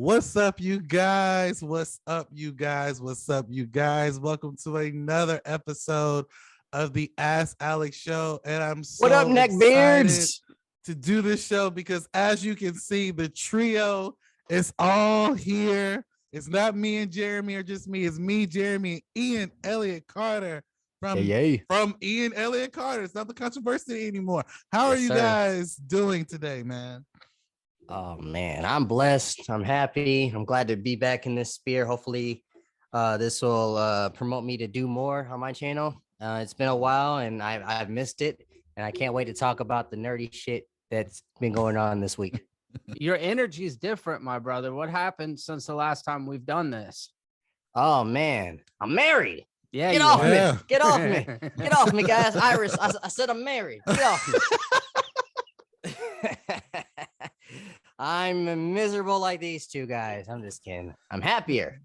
What's up, you guys? What's up, you guys? What's up, you guys? Welcome to another episode of the Ask Alex Show. And I'm so What up, excited neckbeards? to do this show because, as you can see, the trio is all here. It's not me and Jeremy or just me. It's me, Jeremy, and Ian Elliott Carter from Ian Elliott Carter. It's not the controversy anymore. How are you guys doing today, man? Oh man, I'm blessed. I'm happy. I'm glad to be back in this sphere. Hopefully, this will promote me to do more on my channel. It's been a while, and I've missed it, and I can't wait to talk about the nerdy shit that's been going on this week. Your energy is different, my brother. What happened since the last time we've done this? Oh man, I'm married. Yeah, get off me! Get off me! Get off me, guys! Iris, I said I'm married. Get off me! I'm miserable like these two guys. I'm just kidding. I'm happier.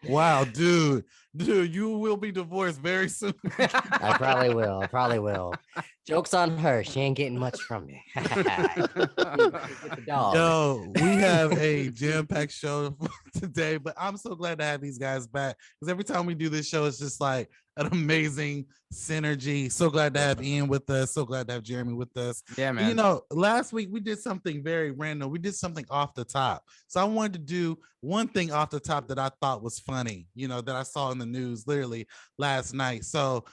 Wow, dude, you will be divorced very soon. I probably will. Joke's on her. She ain't getting much from me. Yo, we have a jam-packed show today, but I'm so glad to have these guys back because every time we do this show, it's just like an amazing synergy. So glad to have Ian with us. So glad to have Jeremy with us. Yeah, man. You know, last week we did something very random. We did something off the top. So I wanted to do one thing off the top that I thought was funny, you know, that I saw in the news literally last night. So,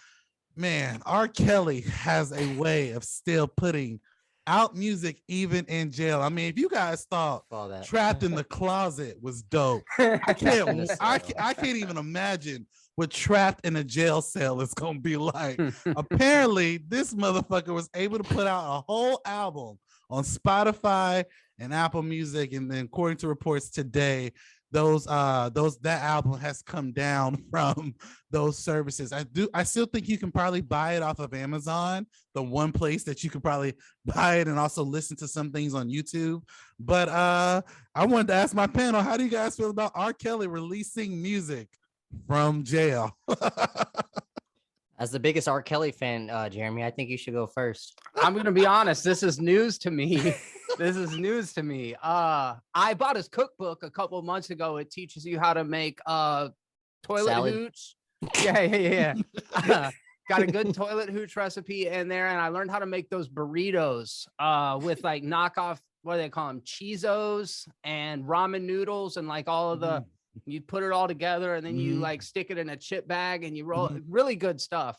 man, RKelly has a way of still putting out music even in jail. I mean, if you guys thought Trapped in the Closet was dope, I can't even imagine what Trapped in a Jail Cell is gonna be like. Apparently, this motherfucker was able to put out a whole album on Spotify and Apple Music, and then according to reports today, that album has come down from those services. I still think you can probably buy it off of Amazon, the one place that you can probably buy it and also listen to some things on YouTube. But I wanted to ask my panel, how do you guys feel about RKelly releasing music from jail? As the biggest RKelly fan, Jeremy, I think you should go first. I'm gonna be honest. This is news to me. I bought his cookbook a couple of months ago. It teaches you how to make toilet hooch. Yeah. Got a good toilet hooch recipe in there, and I learned how to make those burritos with like knockoff, what do they call them, Cheezos and ramen noodles, and like all of the. You put it all together and then you like stick it in a chip bag and you roll it. Really good stuff.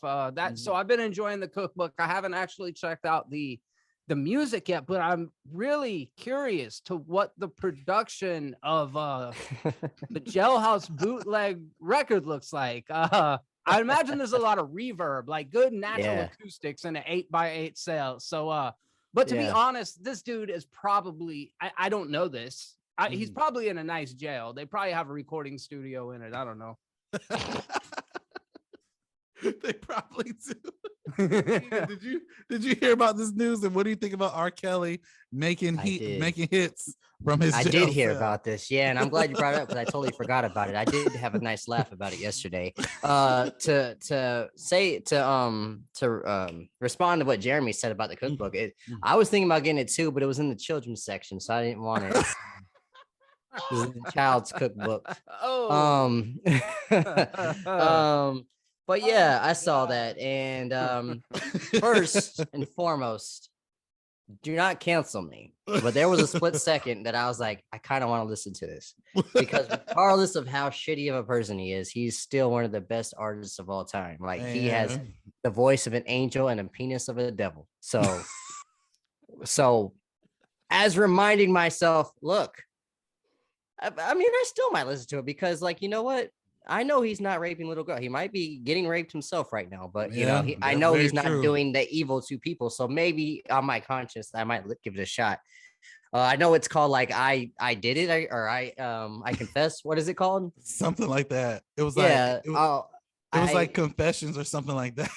So I've been enjoying the cookbook. I haven't actually checked out the music yet, but I'm really curious to what the production of the Jailhouse bootleg record looks like. I imagine there's a lot of reverb, like good natural acoustics in an 8x8 cell. So, but to be honest, this dude is probably, I don't know this. He's probably in a nice jail. They probably have a recording studio in it. I don't know. They probably do. Did you hear about this news? And what do you think about RKelly making hits from his? I jail did hear cell? about this. Yeah, and I'm glad you brought it up because I totally forgot about it. I did have a nice laugh about it yesterday. To respond to what Jeremy said about the cookbook, I was thinking about getting it too, but it was in the children's section, so I didn't want it. This is the child's cookbook. But yeah, I saw that. And first and foremost, do not cancel me. But there was a split second that I was like, I kind of want to listen to this. Because regardless of how shitty of a person he is, he's still one of the best artists of all time. Like he has the voice of an angel and a penis of a devil. So as reminding myself, look, I mean, I still might listen to it because, like, you know what? I know he's not raping little girl. He might be getting raped himself right now, but you know, I know he's not doing the evil to people. So maybe on my conscience, I might give it a shot. I know it's called like I did it I confess. What is it called? Something like that. It was like it was like confessions or something like that.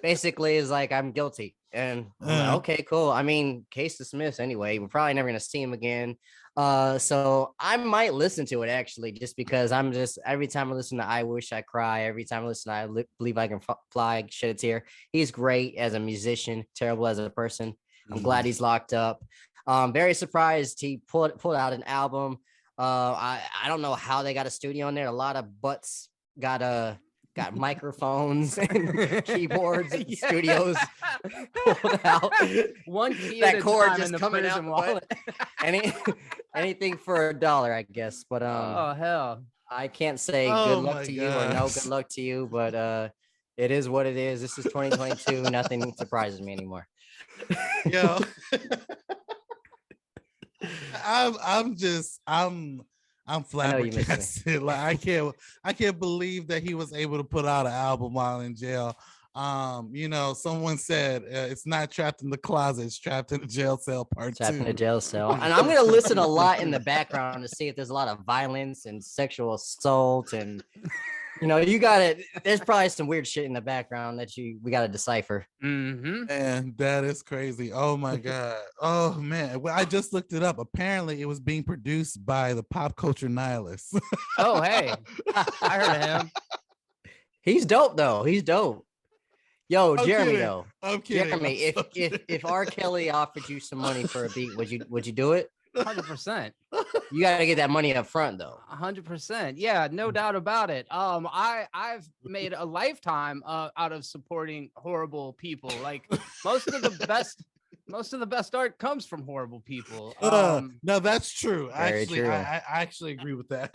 Basically, is like I'm guilty, and I'm like, okay, cool. I mean, case dismissed. Anyway, we're probably never gonna see him again. So I might listen to it actually, just because every time I listen to I Wish I Cry, every time I listen to Believe I Can Fly, shed a tear. He's great as a musician, terrible as a person. I'm glad he's locked up. Very surprised he pulled out an album. I don't know how they got a studio in there. A lot of butts got microphones and keyboards and studios pulled out. One key That at a cord time just in the coming out. prison wallet. Anything for $1, I guess. But Oh hell. I can't say Oh good luck my to you or no gosh. good luck to you, but it is what it is. This is 2022. Nothing surprises me anymore. Yo. I'm I know you missed me. flabbergasted. Like I can't believe that he was able to put out an album while in jail. Someone said it's not trapped in the closet, it's trapped in a jail cell part Trapped 2. in a jail cell. And I'm gonna listen a lot in the background to see if there's a lot of violence and sexual assault, and you got it. There's probably some weird shit in the background that we got to decipher. Mm-hmm. And that is crazy. Oh my god. Oh man. Well, I just looked it up. Apparently, it was being produced by the Pop Culture Nihilist. Oh hey, I heard of him. He's dope though. He's dope. Yo, I'm Jeremy kidding. though. I'm kidding. Jeremy, I'm so if R. Kelly offered you some money for a beat, would you do it? 100%. You got to get that money up front though. 100%. Yeah, no doubt about it. I've made a lifetime out of supporting horrible people. Like most of the best art comes from horrible people. No, that's true. Very true. I actually agree with that.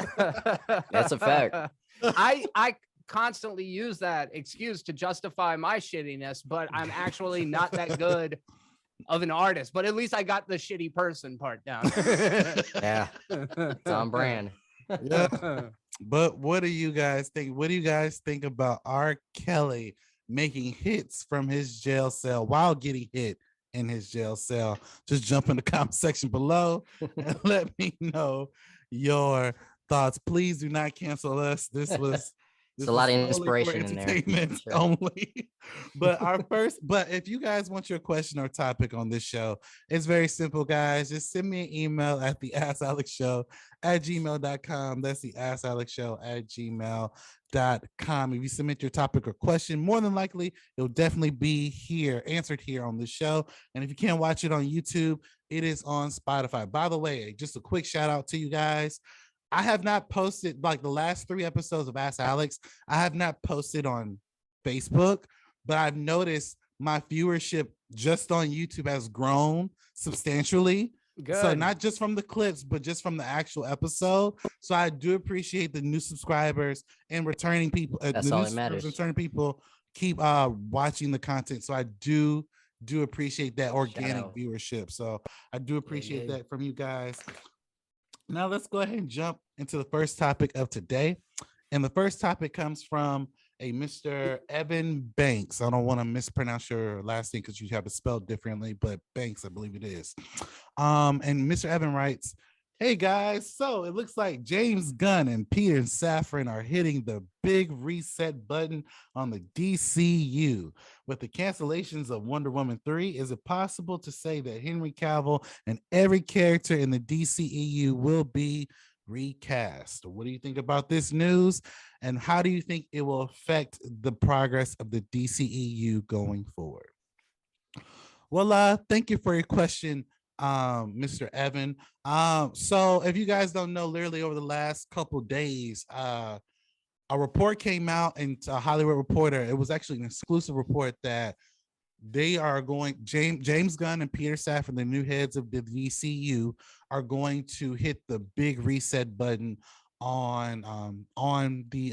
That's a fact. I constantly use that excuse to justify my shittiness, but I'm actually not that good of an artist. But at least I got the shitty person part down. Yeah, it's on brand. Yeah. But what do you guys think? What do you guys think about R. Kelly making hits from his jail cell while getting hit in his jail cell? Just jump in the comment section below and let me know your thoughts. Please do not cancel us. This was There's a lot of inspiration in there. Entertainment Sure. only. But if you guys want your question or topic on this show, it's very simple, guys. Just send me an email at theaskalexshow@gmail.com. That's theaskalexshow@gmail.com. If you submit your topic or question, more than likely it'll definitely be answered here on the show. And if you can't watch it on YouTube, it is on Spotify. By the way, just a quick shout out to you guys. I have not posted like the last 3 episodes of Ask Alex. I have not posted on Facebook, but I've noticed my viewership just on YouTube has grown substantially. Good. So not just from the clips, but just from the actual episode. So I do appreciate the new subscribers and returning people. That's all that matters. Returning people keep watching the content. So I do appreciate that organic viewership. So I do appreciate that from you guys. Now let's go ahead and jump into the first topic of today. And the first topic comes from a Mr. Evan Banks. I don't want to mispronounce your last name because you have it spelled differently, but Banks, I believe it is. And Mr. Evan writes, hey guys, so it looks like James Gunn and Peter Safran are hitting the big reset button on the DCU. With the cancellations of Wonder Woman 3, is it possible to say that Henry Cavill and every character in the DCEU will be recast? What do you think about this news? And how do you think it will affect the progress of the DCEU going forward? Well, thank you for your question, Mr. Evan. So if you guys don't know, literally over the last couple days, a report came out into Hollywood Reporter. It was actually an exclusive report that they are going, James Gunn and Peter Safran, the new heads of the DCU, are going to hit the big reset button on the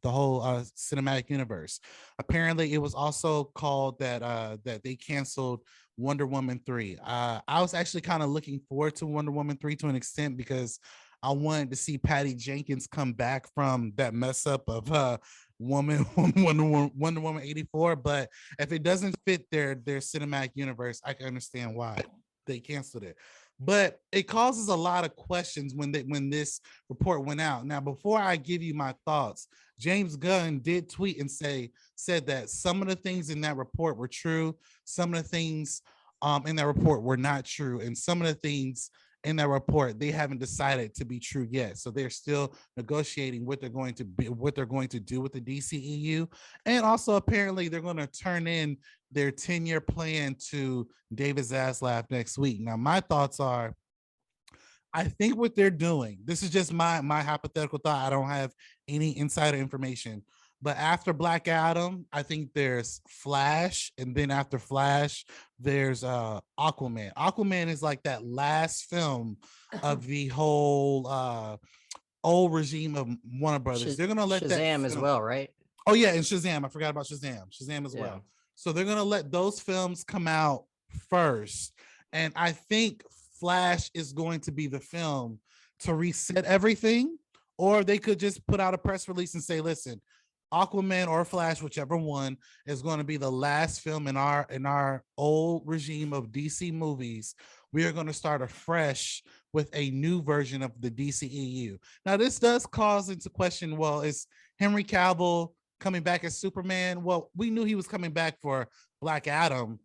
whole cinematic universe. Apparently, it was also called that they canceled Wonder Woman 3. I was actually kind of looking forward to Wonder Woman 3 to an extent because I wanted to see Patty Jenkins come back from that mess up of Wonder Woman 84. But if it doesn't fit their cinematic universe, I can understand why they canceled it. But it causes a lot of questions when this report went out. Now, before I give you my thoughts, James Gunn did tweet and said that some of the things in that report were true. Some of the things in that report were not true. And some of the things in that report, they haven't decided to be true yet. So they're still negotiating what they're going to do with the DCEU. And also apparently they're going to turn in their 10-year plan to David Zaslav next week. Now, my thoughts are, I think what they're doing, this is just my hypothetical thought. I don't have any insider information. But after Black Adam, I think there's Flash, and then after Flash, there's Aquaman. Aquaman is like that last film of the whole old regime of Warner Brothers. They're gonna let Shazam as well, right? Oh yeah, and Shazam. I forgot about Shazam. Shazam as well. So they're gonna let those films come out first, and I think Flash is going to be the film to reset everything, or they could just put out a press release and say, "Listen, Aquaman or Flash, whichever one, is going to be the last film in our old regime of DC movies. We are going to start afresh with a new version of the DCEU." Now, this does cause into question, well, is Henry Cavill coming back as Superman? Well, we knew he was coming back for Black Adam.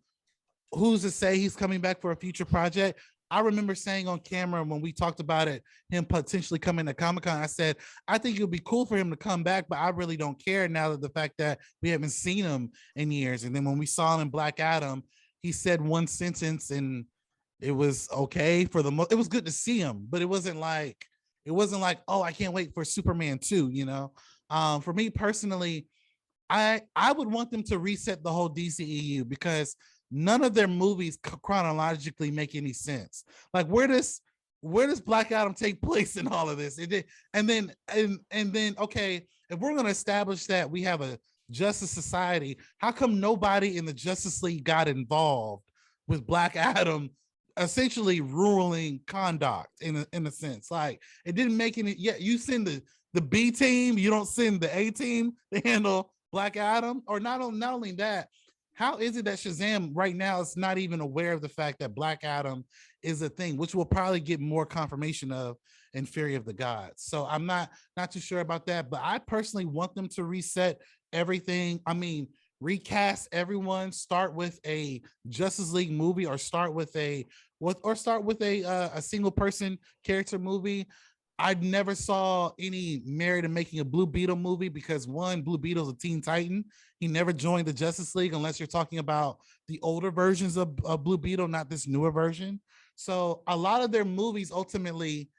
Who's to say he's coming back for a future project? I remember saying on camera when we talked about it, him potentially coming to Comic-Con, I said, I think it would be cool for him to come back, but I really don't care now that the fact that we haven't seen him in years. And then when we saw him in Black Adam, he said one sentence and it was okay for the most. It was good to see him, but it wasn't like, oh, I can't wait for Superman 2, you know? For me personally, I would want them to reset the whole DCEU because none of their movies chronologically make any sense. Like, where does Black Adam take place in all of this? And then okay, if we're going to establish that we have a Justice Society, how come nobody in the Justice League got involved with Black Adam essentially ruling conduct in a sense? Like, it didn't make any. Yeah, you send the B team, you don't send the A team to handle Black Adam. Or not only that, how is it that Shazam right now is not even aware of the fact that Black Adam is a thing, which we'll probably get more confirmation of in Fury of the Gods? So I'm not too sure about that, but I personally want them to reset everything. I mean, recast everyone, start with a Justice League movie, or start with a single person character movie. I never saw any merit in making a Blue Beetle movie because, one, Blue Beetle's a Teen Titan. He never joined the Justice League unless you're talking about the older versions of Blue Beetle, not this newer version. So a lot of their movies ultimately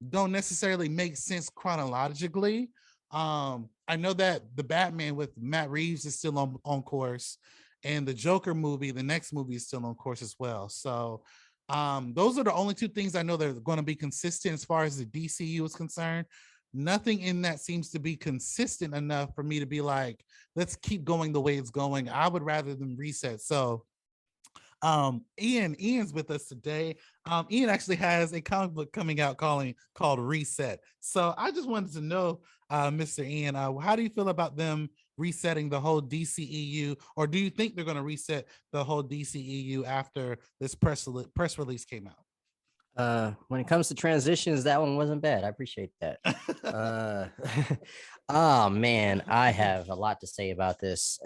don't necessarily make sense chronologically. I know that the Batman with Matt Reeves is still on course, and the Joker movie, the next movie, is still on course as well. So those are the only two things I know that are going to be consistent as far as the DCU is concerned. Nothing in that seems to be consistent enough for me to be like, let's keep going the way it's going. I would rather than reset. So Ian's with us today. Ian actually has a comic book coming out called Reset. So I just wanted to know, Mr. Ian, how do you feel about them resetting the whole DCEU, or do you think they're going to reset the whole DCEU after this press release came out? When it comes to transitions, that one wasn't bad. I appreciate that. Oh man, I have a lot to say about this.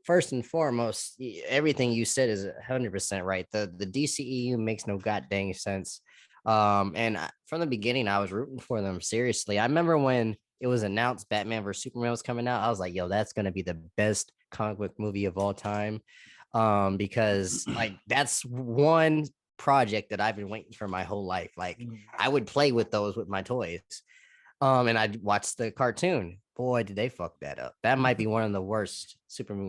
First and foremost, everything you said is 100% right. The DCEU makes no goddamn sense. And from the beginning, I was rooting for them. Seriously, I remember when it was announced Batman vs Superman was coming out, I was like, yo, that's gonna be the best comic book movie of all time. Because like that's one project that I've been waiting for my whole life. Like I would play with those with my toys. And I'd watch the cartoon. Boy, did they fuck that up. That might be one of the worst superhero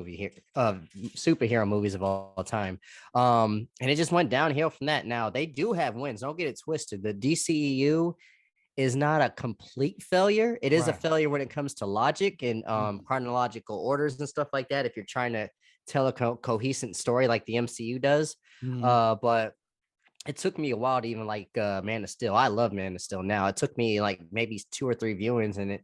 movies of all time. And it just went downhill from that. Now they do have wins. Don't get it twisted. The DCEU is not a complete failure. It is a failure when it comes to logic and chronological orders and stuff like that. If you're trying to tell a cohesive story like the MCU does, but it took me a while to even like Man of Steel. I love Man of Steel now. It took me like maybe 2 or 3 viewings, and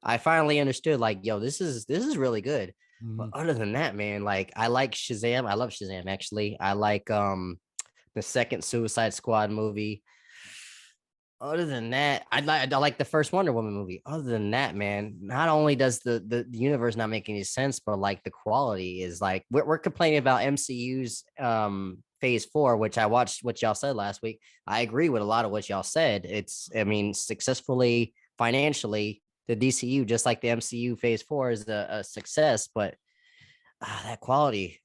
I finally understood like, yo, this is really good. But other than that, man, like I like Shazam. I love Shazam actually. I like the second Suicide Squad movie. Other than that, I like the first Wonder Woman movie. Other than that, man, not only does the universe not make any sense, but like the quality is like we're complaining about MCU's phase 4, which I watched what y'all said last week. I agree with a lot of what y'all said. I mean, successfully financially, the DCU, just like the MCU phase 4, is a success, but that quality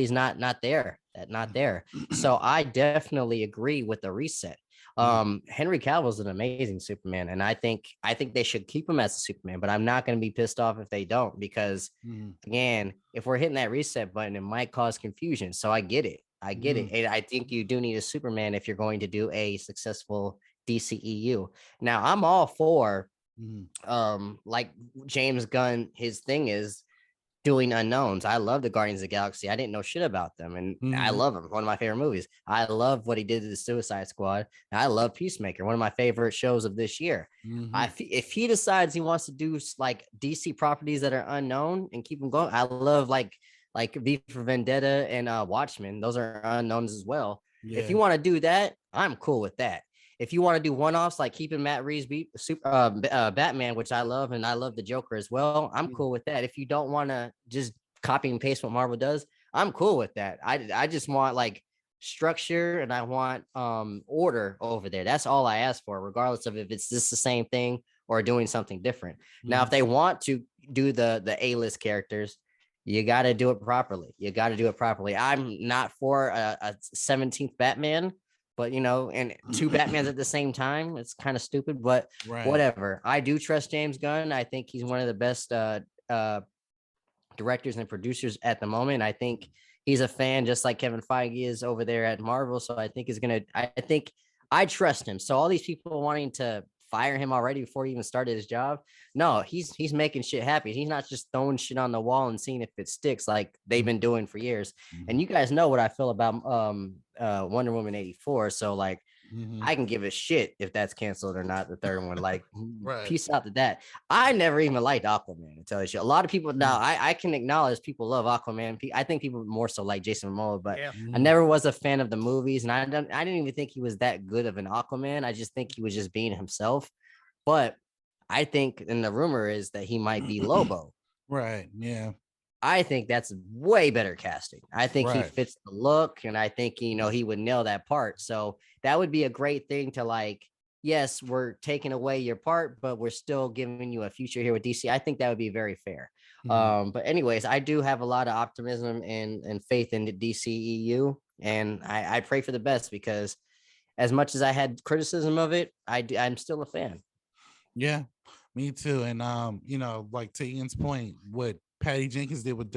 is not there. Not there. So I definitely agree with the reset. Henry Cavill's an amazing Superman, and I think they should keep him as a Superman, but I'm not going to be pissed off if they don't, because again, if we're hitting that reset button, it might cause confusion. So I get it. And I think you do need a Superman if you're going to do a successful DCEU. Now I'm all for like James Gunn, his thing is doing unknowns. I love the Guardians of the Galaxy. I didn't know shit about them, and I love them. One of my favorite movies. I love what he did to the Suicide Squad. I love Peacemaker, one of my favorite shows of this year. If he decides he wants to do like DC properties that are unknown and keep them going, I love like V for Vendetta and Watchmen. Those are unknowns as well. If you want to do that, I'm cool with that. If you want to do one-offs like keeping Matt Reeves Batman, which I love, and I love the Joker as well, I'm cool with that. If you don't want to just copy and paste what Marvel does, I'm cool with that. I just want like structure, and I want order over there. That's all I ask for, regardless of if it's just the same thing or doing something different. Now, if they want to do the A-list characters, you got to do it properly. I'm not for a 17th Batman. But, and two Batmans at the same time, it's kind of stupid, but whatever. I do trust James Gunn. I think he's one of the best directors and producers at the moment. I think he's a fan, just like Kevin Feige is over there at Marvel. So I think I trust him. So all these people wanting to fire him already before he even started his job. No, he's making shit happen. He's not just throwing shit on the wall and seeing if it sticks like they've been doing for years. And you guys know what I feel about Wonder Woman 84. So like I can give a shit if that's canceled or not, the third one. Like peace out to that. I never even liked Aquaman, to tell you shit. A lot of people now I can acknowledge people love Aquaman. I think people more so like Jason Momoa, but I never was a fan of the movies, and I didn't even think he was that good of an Aquaman. I just think he was just being himself. But I think, and the rumor is that he might be Lobo. Right. Yeah. I think that's way better casting. I think he fits the look, and I think, he would nail that part. So that would be a great thing to like, yes, we're taking away your part, but we're still giving you a future here with DC. I think that would be very fair. But anyways, I do have a lot of optimism and faith in the DCEU, and I pray for the best, because as much as I had criticism of it, I'm still a fan. Yeah, me too. And like to Ian's point, what Patty Jenkins did with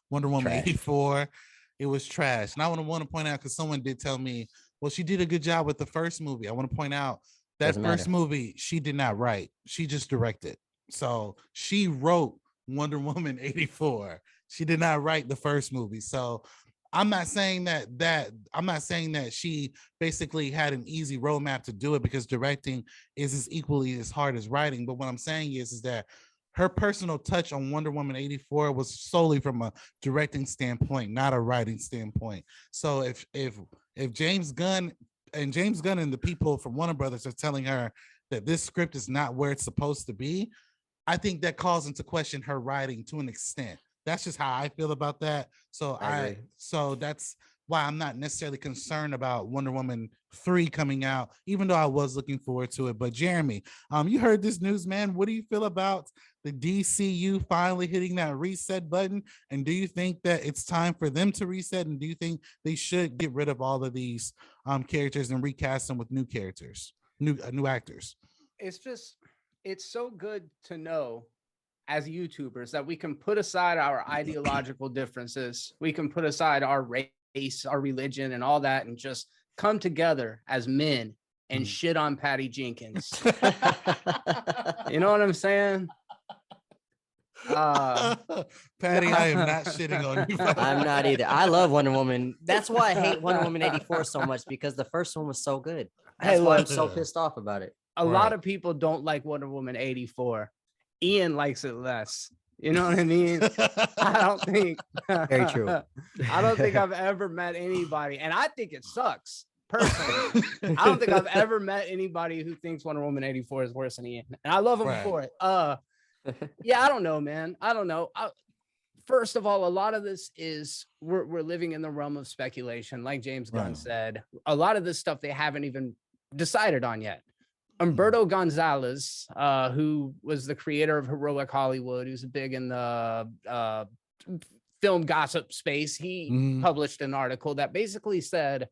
Wonder Woman 84, it was trash. And I want to point out, because someone did tell me, well, she did a good job with the first movie. I want to point out that first movie she did not write. She just directed. So she wrote Wonder Woman 84. She did not write the first movie. So I'm not saying that she basically had an easy roadmap to do it, because directing is as equally as hard as writing. But what I'm saying is that her personal touch on Wonder Woman 84 was solely from a directing standpoint, not a writing standpoint. So if James Gunn and the people from Warner Brothers are telling her that this script is not where it's supposed to be, I think that calls into question her writing to an extent. That's just how I feel about that. So so that's why I'm not necessarily concerned about Wonder Woman 3 coming out, even though I was looking forward to it. But Jeremy, you heard this news, man. What do you feel about the DCU finally hitting that reset button? And do you think that it's time for them to reset? And do you think they should get rid of all of these characters and recast them with new characters, new actors? It's so good to know, as YouTubers, that we can put aside our ideological differences. We can put aside our race, our religion, and all that, and just come together as men and shit on Patty Jenkins. You know what I'm saying? Patty, I am not shitting on you. I'm not either. I love Wonder Woman. That's why I hate Wonder Woman 84 so much, because the first one was so good. That's why I'm so pissed off about it. A lot of people don't like Wonder Woman 84. Ian likes it less. You know what I mean? I don't think. Very true. I don't think I've ever met anybody, and I think it sucks personally. I don't think I've ever met anybody who thinks Wonder Woman 84 is worse than Ian, and I love him for it. Yeah, I don't know, man. I don't know. First of all, a lot of this is we're living in the realm of speculation, like James Gunn said. A lot of this stuff they haven't even decided on yet. Humberto Gonzalez, who was the creator of Heroic Hollywood, who's big in the film gossip space, he published an article that basically said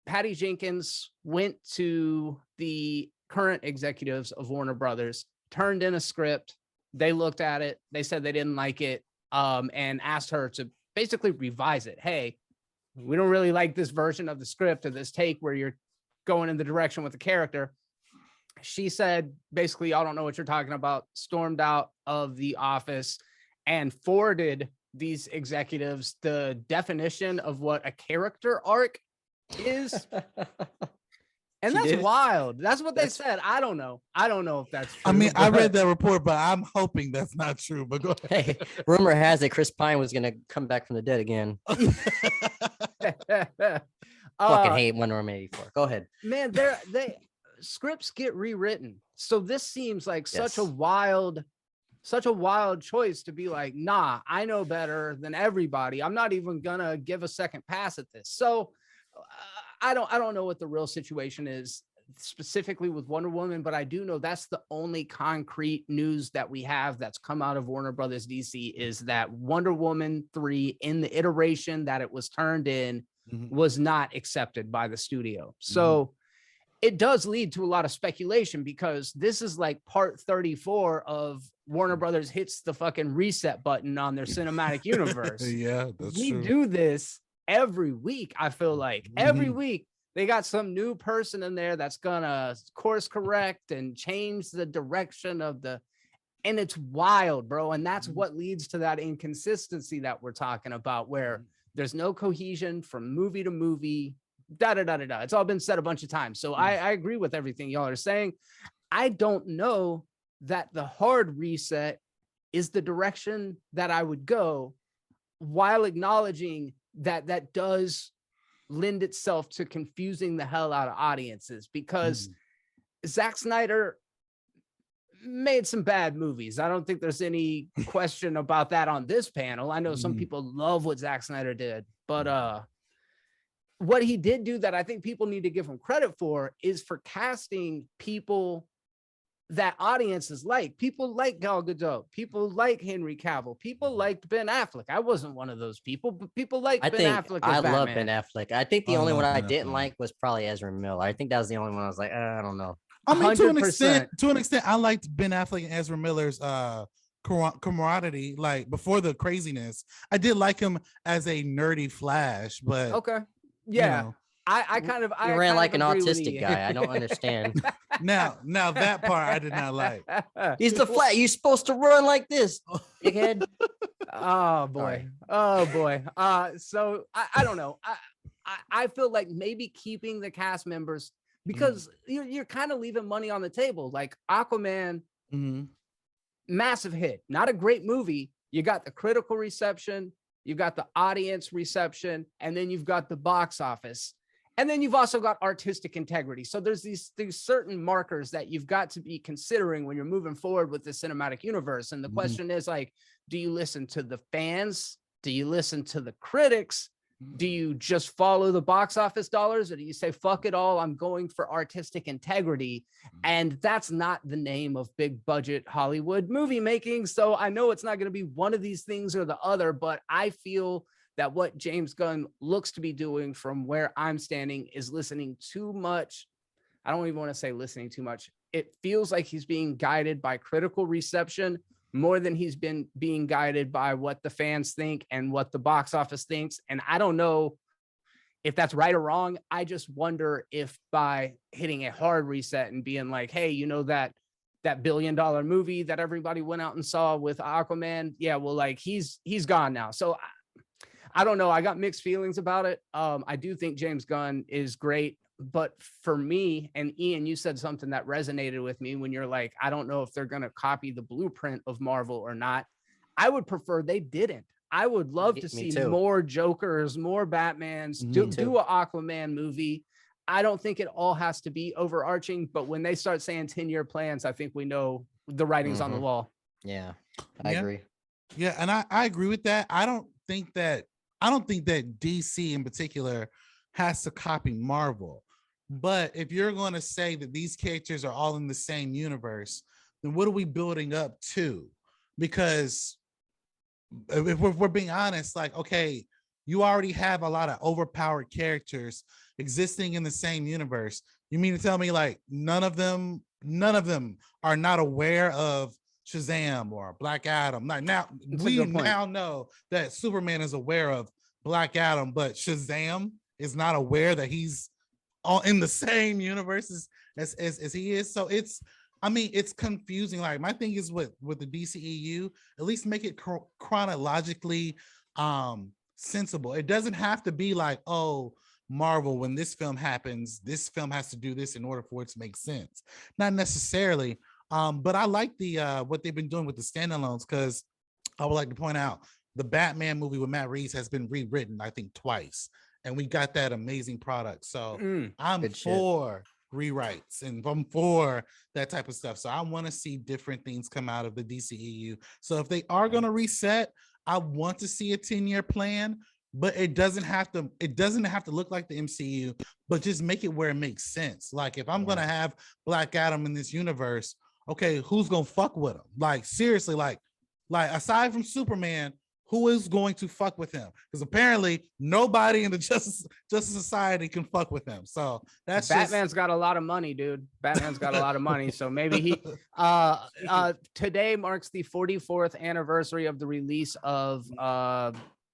Patty Jenkins went to the current executives of Warner Brothers, turned in a script. They looked at it. They said they didn't like it, and asked her to basically revise it. Hey, we don't really like this version of the script or this take where you're going in the direction with the character. She said, basically, y'all don't know what you're talking about, stormed out of the office and forwarded these executives the definition of what a character arc is. And that's wild. That's what they said. I don't know if that's true. I mean, I read that report, but I'm hoping that's not true. But go ahead. Hey, rumor has it Chris Pine was gonna come back from the dead again. Fucking hate Wonder Woman 84. Go ahead. Man, they scripts get rewritten. So this seems like such a wild choice to be like, nah, I know better than everybody. I'm not even gonna give a second pass at this. So I don't know what the real situation is specifically with Wonder Woman, but I do know that's the only concrete news that we have that's come out of Warner Brothers DC is that Wonder Woman 3 in the iteration that it was turned in was not accepted by the studio. So it does lead to a lot of speculation because this is like part 34 of Warner Brothers hits the fucking reset button on their cinematic universe. Yeah, that's we true. do this every week. I feel like every week they got some new person in there that's gonna course correct and change the direction of and it's wild, bro. And that's what leads to that inconsistency that we're talking about, where there's no cohesion from movie to movie. It's all been said a bunch of times. So I agree with everything y'all are saying. I don't know that the hard reset is the direction that I would go, while acknowledging that does lend itself to confusing the hell out of audiences, because Zack Snyder made some bad movies. I don't think there's any question about that on this panel. I know some people love what Zack Snyder did, but what he did do that I think people need to give him credit for is for casting people that audiences like. People like Gal Gadot, people like Henry Cavill, people liked Ben Affleck. I wasn't one of those people, but people like Ben Affleck. I love Ben Affleck. I think the only one I didn't like was probably Ezra Miller. I think that was the only one I was like, I don't know. I mean, 100%. to an extent, I liked Ben Affleck and Ezra Miller's camaraderie. Like before the craziness, I did like him as a nerdy Flash, but okay, yeah. You know, I ran like an autistic guy. I don't understand. Now that part I did not like. He's the Flash. You're supposed to run like this, big head. Oh boy. Oh boy. So I don't know. I feel like maybe keeping the cast members, because you're kind of leaving money on the table. Like Aquaman, massive hit, not a great movie. You got the critical reception, you've got the audience reception, and then you've got the box office. And then you've also got artistic integrity. So there's these certain markers that you've got to be considering when you're moving forward with the cinematic universe. And the question is like, do you listen to the fans? Do you listen to the critics? Do you just follow the box office dollars? Or do you say, fuck it all, I'm going for artistic integrity? And that's not the name of big budget Hollywood movie making. So I know it's not going to be one of these things or the other, but I feel that what James Gunn looks to be doing from where I'm standing is listening too much. I don't even want to say listening too much. It feels like he's being guided by critical reception more than he's been being guided by what the fans think and what the box office thinks. And I don't know if that's right or wrong. I just wonder if by hitting a hard reset and being like, hey, you know, that $1 billion movie that everybody went out and saw with Aquaman. Yeah, well, like he's gone now. So I don't know. I got mixed feelings about it. I do think James Gunn is great, but for me, and Ian, you said something that resonated with me when you're like, I don't know if they're going to copy the blueprint of Marvel or not. I would prefer they didn't. I would love to see more Jokers, more Batmans, do an Aquaman movie. I don't think it all has to be overarching, but when they start saying 10-year plans, I think we know the writing's on the wall. Yeah, I agree. Yeah, and I agree with that. I don't think that DC in particular has to copy Marvel. But if you're going to say that these characters are all in the same universe, then what are we building up to? Because if we're being honest, like, okay, you already have a lot of overpowered characters existing in the same universe. You mean to tell me like none of them are not aware of Shazam or Black Adam? Like now we now know that Superman is aware of Black Adam, but Shazam is not aware that he's all in the same universe as he is. So it's, I mean, it's confusing. Like my thing is with the DCEU, at least make it chronologically sensible. It doesn't have to be like, oh, Marvel, when this film happens, this film has to do this in order for it to make sense. Not necessarily. But I like the what they've been doing with the standalones, because I would like to point out the Batman movie with Matt Reeves has been rewritten, I think, twice, and we got that amazing product. So I'm for rewrites and I'm for that type of stuff. So I want to see different things come out of the DCEU. So if they are going to reset, I want to see a 10-year plan, but it doesn't have to look like the MCU, but just make it where it makes sense. Like if I'm going to have Black Adam in this universe, okay, who's going to fuck with him? Like seriously, like aside from Superman, who is going to fuck with him? Because apparently nobody in the Justice Society can fuck with him. So that's Batman's got a lot of money, dude. Batman's got a lot of money. So maybe he today marks the 44th anniversary of the release of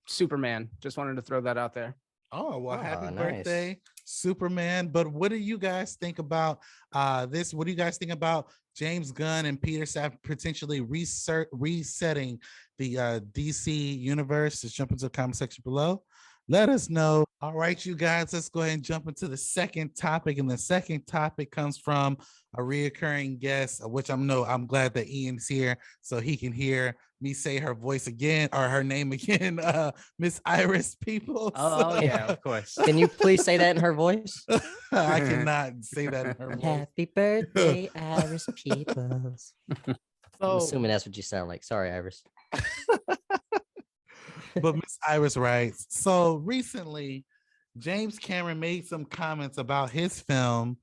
Superman. Just wanted to throw that out there. Oh, well, happy birthday, Superman. But what do you guys think about this? What do you guys think about James Gunn and Peter Safran potentially resetting the DC universe? Just jump into the comment section below. Let us know. All right, you guys, let's go ahead and jump into the second topic. And the second topic comes from a reoccurring guest, which I'm glad that Ian's here so he can hear me say her voice again, or her name again, Miss Iris Peoples. Oh yeah, of course. Can you please say that in her voice? I cannot say that in her voice. Happy birthday, Iris Peoples. I'm assuming that's what you sound like. Sorry, Iris. But Miss Iris writes, so recently James Cameron made some comments about his film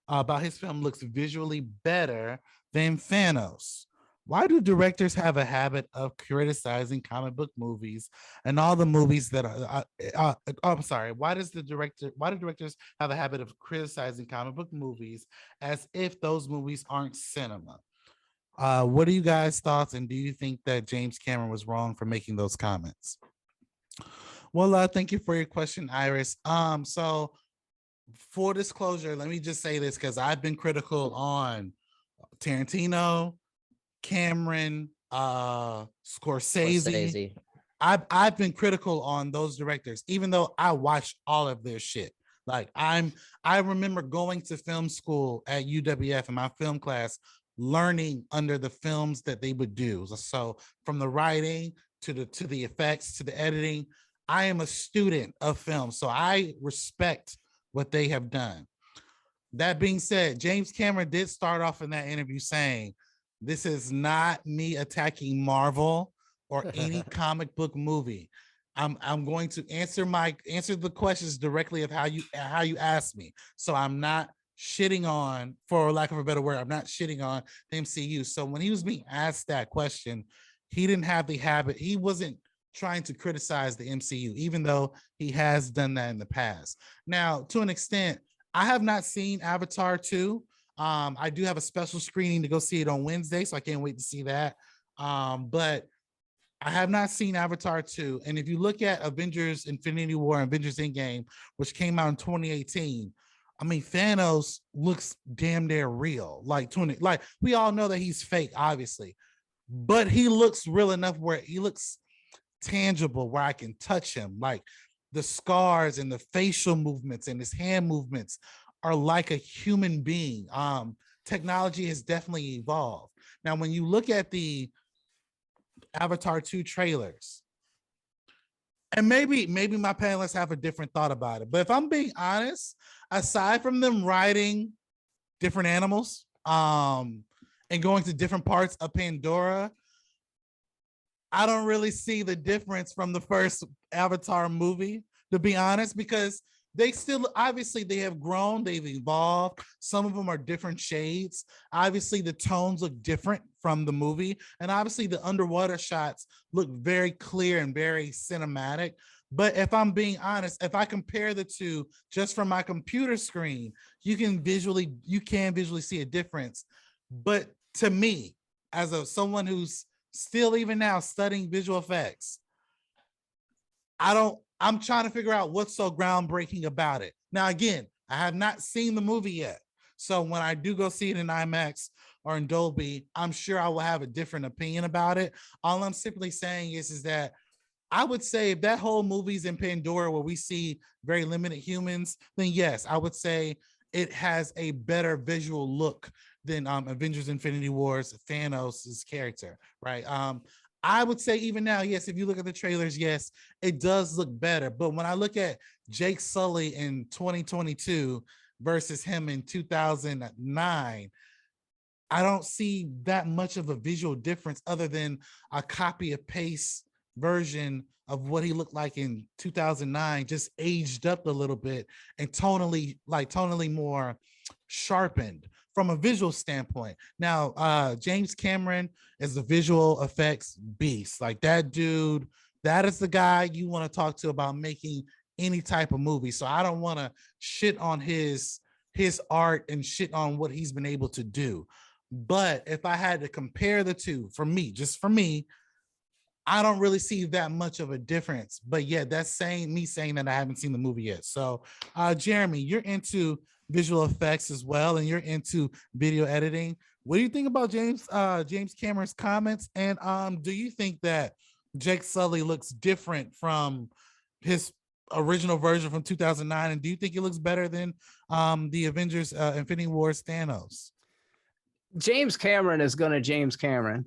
looks visually better than Thanos. Why do directors have a habit of criticizing comic book movies and all the movies that are I'm sorry, why do directors have a habit of criticizing comic book movies as if those movies aren't cinema? What are you guys' thoughts, and do you think that James Cameron was wrong for making those comments? Well, thank you for your question, Iris. So full disclosure, let me just say this, because I've been critical on Tarantino, Cameron, Scorsese. I've been critical on those directors, even though I watched all of their shit. Like I remember going to film school at UWF in my film class, learning under the films that they would do. So from the writing to the effects to the editing, I am a student of film, so I respect what they have done. That being said, James Cameron did start off in that interview saying, this is not me attacking Marvel or any comic book movie. I'm going to answer the questions directly of how you asked me. So I'm not shitting on, for lack of a better word, I'm not shitting on the MCU. So when he was being asked that question, he didn't have the habit. He wasn't trying to criticize the MCU, even though he has done that in the past. Now, to an extent, I have not seen Avatar 2. I do have a special screening to go see it on Wednesday, so I can't wait to see that. But I have not seen Avatar 2. And if you look at Avengers Infinity War and Avengers Endgame, which came out in 2018, I mean, Thanos looks damn near real. Like we all know that he's fake, obviously, but he looks real enough where he looks tangible, where I can touch him. Like the scars and the facial movements and his hand movements are like a human being. Technology has definitely evolved. Now, when you look at the Avatar 2 trailers, and maybe my panelists have a different thought about it, but if I'm being honest, aside from them riding different animals and going to different parts of Pandora, I don't really see the difference from the first Avatar movie, to be honest, because they still, obviously they have grown, they've evolved. Some of them are different shades. Obviously the tones look different from the movie, and obviously the underwater shots look very clear and very cinematic. But if I'm being honest, if I compare the two just from my computer screen, you can visually see a difference. But to me, as someone who's still even now studying visual effects, I'm trying to figure out what's so groundbreaking about it. Now, again, I have not seen the movie yet. So when I do go see it in IMAX or in Dolby, I'm sure I will have a different opinion about it. All I'm simply saying is that I would say if that whole movie's in Pandora where we see very limited humans, then yes, I would say it has a better visual look than Avengers Infinity War's Thanos' character, right? I would say even now, yes, if you look at the trailers, yes, it does look better. But when I look at Jake Sully in 2022 versus him in 2009, I don't see that much of a visual difference other than a copy and paste version of what he looked like in 2009, just aged up a little bit and tonally more sharpened from a visual standpoint. Now, James Cameron is a visual effects beast. Like that dude, that is the guy you want to talk to about making any type of movie. So I don't want to shit on his art and shit on what he's been able to do. But if I had to compare the two, just for me, I don't really see that much of a difference. But yeah, that's me saying that I haven't seen the movie yet. So Jeremy, you're into visual effects as well, and you're into video editing. What do you think about James Cameron's comments? And do you think that Jake Sully looks different from his original version from 2009? And do you think it looks better than the Avengers Infinity War's Thanos? James Cameron is gonna James Cameron.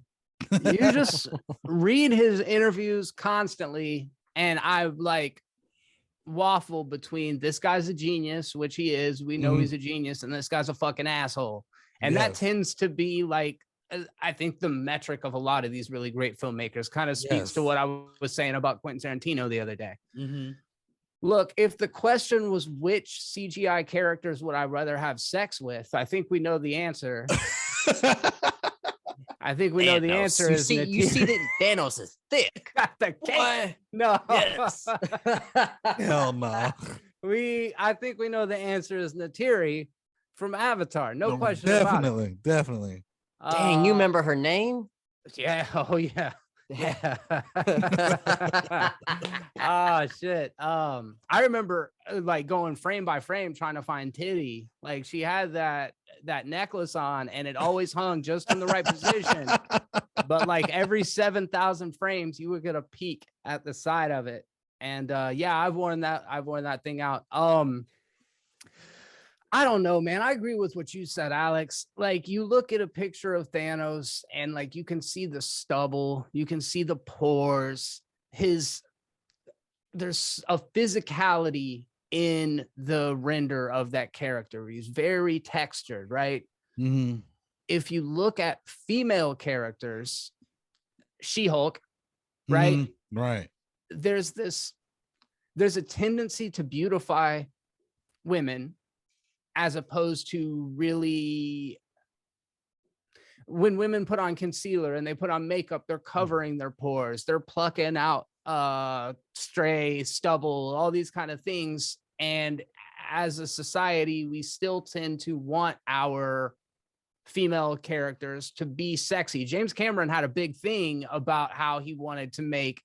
You just read his interviews constantly, and I like waffle between this guy's a genius, which he is. We know he's a genius, and this guy's a fucking asshole. And that tends to be like, I think the metric of a lot of these really great filmmakers kind of speaks to what I was saying about Quentin Tarantino the other day. Look, if the question was which CGI characters would I rather have sex with, I think we know the answer. I think we know the answer. You see that Thanos is thick. Got the cake. No. Yes. Hell no. I think we know the answer is Neytiri from Avatar. No question about it. Definitely. Dang, you remember her name? Yeah. Oh yeah. Yeah. Oh shit. I remember like going frame by frame trying to find titty. Like she had that necklace on and it always hung just in the right position. But like every 7,000 frames, you would get a peek at the side of it. And yeah, I've worn that thing out. I don't know, man. I agree with what you said, Alex. Like you look at a picture of Thanos and like you can see the stubble, you can see the pores. There's a physicality in the render of that character. He's very textured, right? If you look at female characters, She-Hulk, right? Right. There's a tendency to beautify women, as opposed to really when women put on concealer and they put on makeup, they're covering their pores, they're plucking out stray stubble, all these kind of things. And as a society, we still tend to want our female characters to be sexy. James Cameron had a big thing about how he wanted to make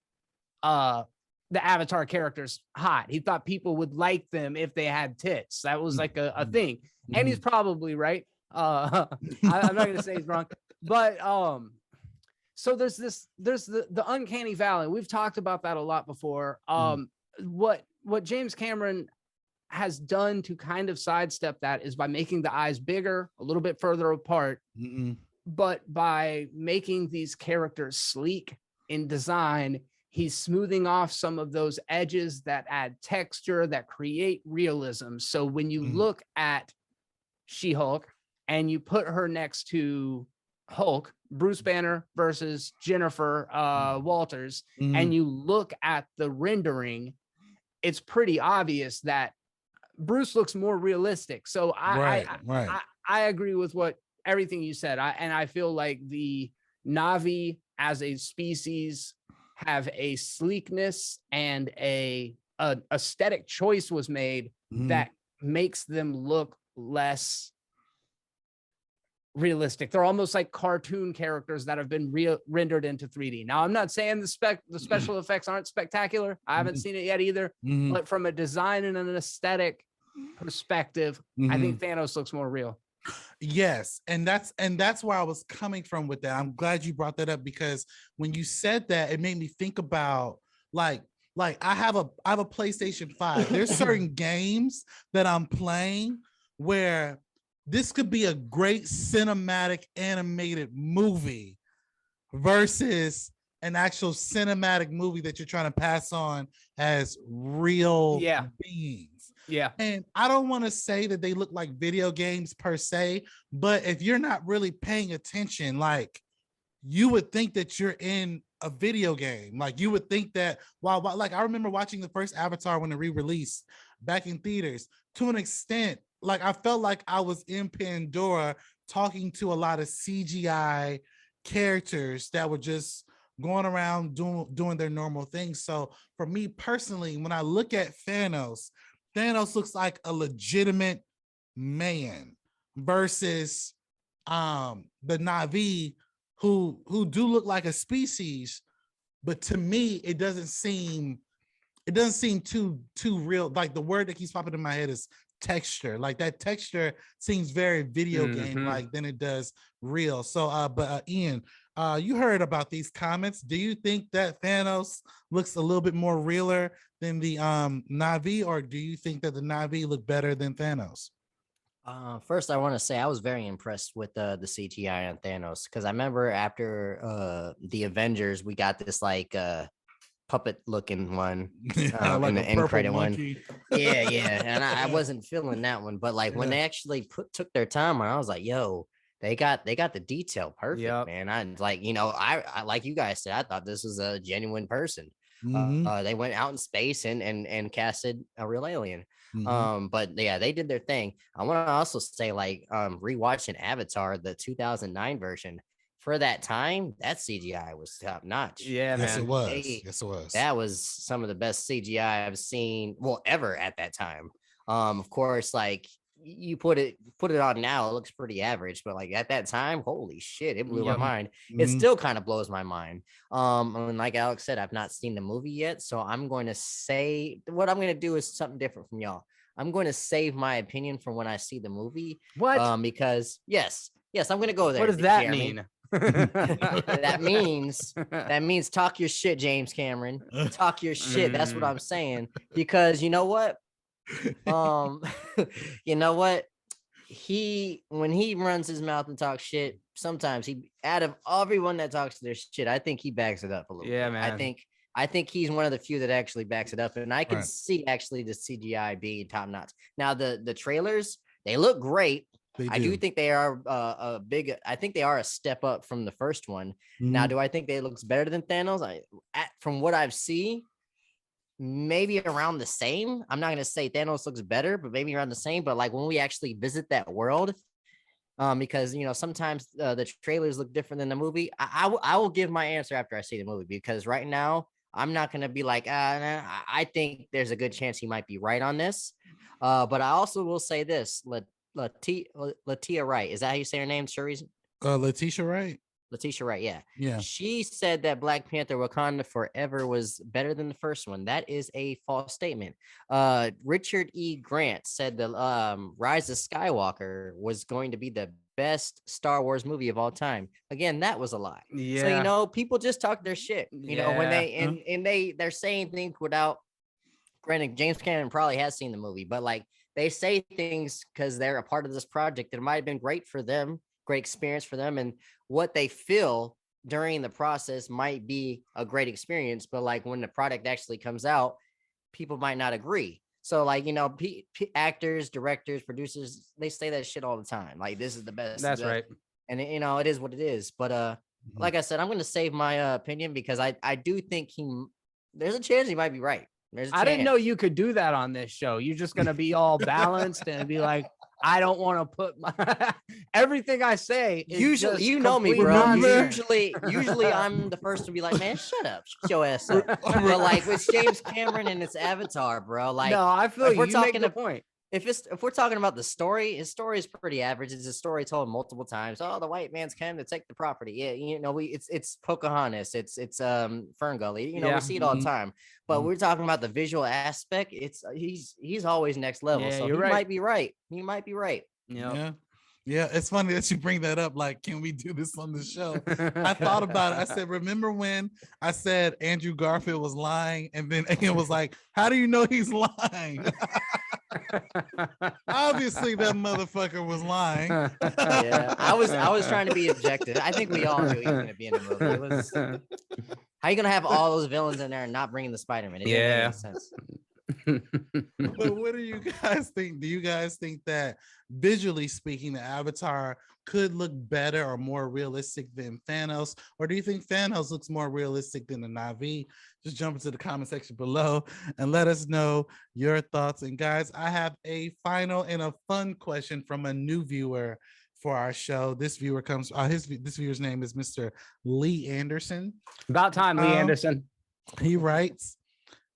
the Avatar characters hot. He thought people would like them if they had tits. That was like a thing. And he's probably right. I'm not going to say he's wrong, but so there's the uncanny valley. We've talked about that a lot before. What James Cameron has done to kind of sidestep that is by making the eyes bigger, a little bit further apart, but by making these characters sleek in design, he's smoothing off some of those edges that add texture, that create realism. So when you look at She-Hulk and you put her next to Hulk, Bruce Banner versus Jennifer Walters, and you look at the rendering, it's pretty obvious that Bruce looks more realistic. So right. I agree with everything you said. I feel like the Na'vi as a species have a sleekness and a aesthetic choice was made that makes them look less realistic. They're almost like cartoon characters that have been rendered into 3D. Now, I'm not saying the special effects aren't spectacular. I haven't seen it yet either. But from a design and an aesthetic perspective, I think Thanos looks more real. Yes, and that's where I was coming from with that. I'm glad you brought that up, because when you said that, it made me think about like I have a PlayStation 5. There's certain games that I'm playing where this could be a great cinematic animated movie versus an actual cinematic movie that you're trying to pass on as real beings. Yeah. And I don't want to say that they look like video games per se, but if you're not really paying attention, like, you would think that you're in a video game. Like, you would think that like, I remember watching the first Avatar when it re-released back in theaters. To an extent, like, I felt like I was in Pandora talking to a lot of CGI characters that were just going around doing their normal things. So for me personally, when I look at Thanos looks like a legitimate man versus the Na'vi, who do look like a species, but to me it doesn't seem too real. Like, the word that keeps popping in my head is texture. Like, that texture seems very video game like than it does real. So but Ian, you heard about these comments. Do you think that Thanos looks a little bit more realer than the Na'vi, or do you think that the Na'vi look better than Thanos? First, I want to say I was very impressed with the CGI on Thanos, because I remember after the Avengers, we got this like puppet looking one, like in the end credit monkey. one. Yeah, and I wasn't feeling that one, but like when they actually took their time on, I was like, yo, they got the detail perfect, man. I like, I like you guys said, I thought this was a genuine person. They went out in space and casted a real alien. But yeah, they did their thing. I want to also say, like, rewatching Avatar, the 2009 version, for that time, that CGI was top notch. Yeah, yes, man. it was. Yes, it was. That was some of the best CGI I've seen, well, ever at that time. Of course, like, you put it on now, it looks pretty average, but like at that time, holy shit, it blew my mind. It still kind of blows my mind. And like Alex said, I've not seen the movie yet, so I'm going to say what I'm going to do is something different from y'all. I'm going to save my opinion for when I see the movie. What? Because yes, I'm going to go there. What does that mean? that means talk your shit, James Cameron. Talk your shit. That's what I'm saying. Because you know what? You know what? When he runs his mouth and talks shit, sometimes out of everyone that talks their shit, I think he backs it up a little bit. Man. I think he's one of the few that actually backs it up, and I can see actually the CGI being top notch. Now the trailers, they look great. I do think they are I think they are a step up from the first one. Now, do I think they looks better than Thanos? From what I've seen, maybe around the same. I'm not going to say Thanos looks better, but maybe around the same. But like when we actually visit that world, because sometimes the trailers look different than the movie. I will give my answer after I see the movie, because right now I'm not going to be like, I think there's a good chance he might be right on this. But I also will say this, Latia Wright. Is that how you say her name, Cherise? Letitia Wright. Letitia Wright, yeah. Yeah. She said that Black Panther Wakanda Forever was better than the first one. That is a false statement. Richard E. Grant said the Rise of Skywalker was going to be the best Star Wars movie of all time. Again, that was a lie. Yeah. So when they they're saying things without, granted, James Cameron probably has seen the movie, but like they say things because they're a part of this project that might have been great for them, great experience for them, and what they feel during the process might be a great experience, but like when the product actually comes out, people might not agree. So like, actors, directors, producers, they say that shit all the time. Like, this is the best. That's right. And it is what it is. But like I said, I'm going to save my opinion, because I do think there's a chance he might be right. There's a I didn't chance. know you could do that on this show. You're just gonna be all balanced and be like, I don't want to put my everything I say. Is Usually, just you know me, complete bro. nonsense. Usually, I'm the first to be like, man, shut up, shut your ass up. But like with James Cameron and its Avatar, bro. Like, no, I feel if we're you make talking the point. if we're talking about the story, his story is pretty average. It's a story told multiple times. Oh, the white man's come to take the property. Yeah, you know, it's Pocahontas, it's Fern Gully. You know, Yeah. we see it all the time. But we're talking about the visual aspect. It's he's always next level. Yeah, So you're he right. might be right. He might be right. Yeah. Yeah, it's funny that you bring that up. Like, can we do this on the show? I thought about it. I said, remember when I said Andrew Garfield was lying? And then Ian was like, how do you know he's lying? Obviously, that motherfucker was lying. Yeah, I was trying to be objective. I think we all knew he was going to be in the movie. It was how you going to have all those villains in there and not bringing the Spider-Man? It didn't make any sense. But what do you guys think? Do you guys think that visually speaking, the Avatar could look better or more realistic than Thanos? Or do you think Thanos looks more realistic than the Na'vi? Just jump into the comment section below and let us know your thoughts. And guys, I have a final and a fun question from a new viewer for our show. This viewer comes, this viewer's name is Mr. Lee Anderson. About time, Lee Anderson. He writes,